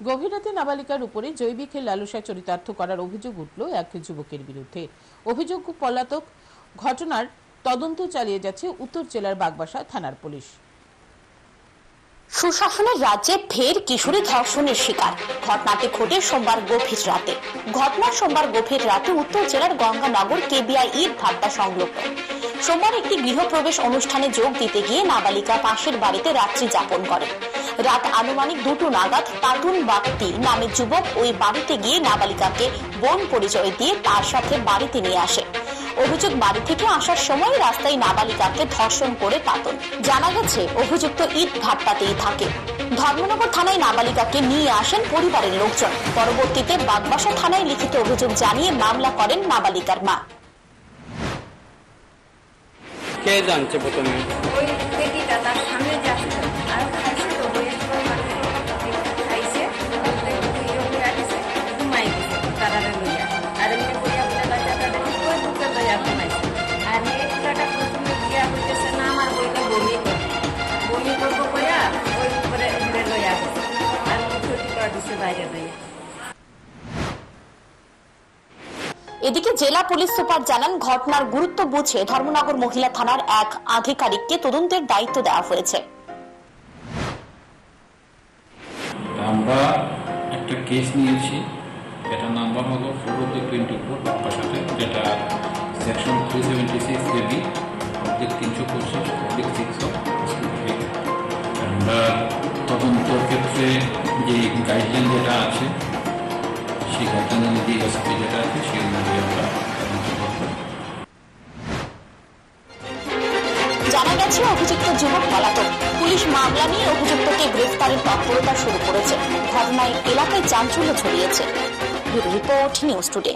গভীর রাতে নাবালিকার উপরে জৈবিকের লালসায় চরিতার্থ করার অভিযোগ উঠল এক যুবকের বিরুদ্ধে। অভিযোগ পলাতক। ঘটনার তদন্ত চালিয়ে যাচ্ছে উত্তর জেলার বাগবাসা থানার পুলিশ। সুশাসনের রাজ্যে ফের কিশোরী ধর্ষণের শিকার। ঘটনাটি ঘটে সোমবার গভীর রাতে উত্তর জেলার গঙ্গানগর কেবিআই ইট ভাট্টা সংলগ্ন। সোমবার একটি গৃহপ্রবেশ অনুষ্ঠানে যোগ দিতে গিয়ে নাবালিকা পাশের বাড়িতে রাত্রি যাপন করে। রাত আনুমানিক 2টো নাগাদ তাতুন বাগতি নামের যুবক ওই বাড়িতে গিয়ে নাবালিকাকে বোন পরিচয় দিয়ে তার সাথে বাড়িতে নিয়ে আসে। অভিযোগ, বাড়ি থেকে আসার সময় রাস্তায় নাবালিকাকে ধর্ষণ করে তাতুন। জানা গেছে অভিযুক্ত ইট ভাট্টাতেই থাকে। ধর্মনগর থানায় নাবালিকাকে নিয়ে আসেন পরিবারের লোকজন। পরবর্তীতে বাগবাসা থানায় লিখিত অভিযোগ জানিয়ে মামলা করেন নাবালিকার মা। কে জানছে প্রথমে? ওই বেটিটা তার সামনে যাচ্ছে আর খাইছে তো ওই খাইছে ঘুমাই গেছে তারা লইয়া আর এমনি বইয়া বলে বাচ্চা তাদের ওই বুকে লইয়া ঘুমাইছে। আর এই পুরাটা প্রথমে গিয়া হইতেছে না আমার বইটা বমি করবো কইয়া ওই উপরে লইয়া গেছে আর ক্ষতি করে দিচ্ছে বাইরে লইয়া। এদিকে জেলা পুলিশ সুপার জানান, ঘটনার গুরুত্ব বুঝে ধর্মনগর মহিলা থানার এক আধিকারিককে তদন্তের দায়িত্ব দেওয়া হয়েছে। আমরা একটা কেস নিয়েছি, এটা নাম্বার হলো 4/24 বাগবাসাতে, যেটা সেকশন 376 AB অবলিক 325 অবলিক 6 আমরা তদন্তর ক্ষেত্রে যে গাইডলাইন যেটা আছে সেই গাইডলাইন অনুযায়ী রেসিপি যেটা আছে সেই অনুযায়ী আমরা তদন্ত করব। জানা গেছে অভিযুক্ত যুবক পলাতক। পুলিশ মামলা নিয়ে অভিযুক্তকে গ্রেফতারের তৎপরতা শুরু করেছে। ঘটনায় এলাকায় চাঞ্চল্য ছড়িয়েছে। Bureau report, news today.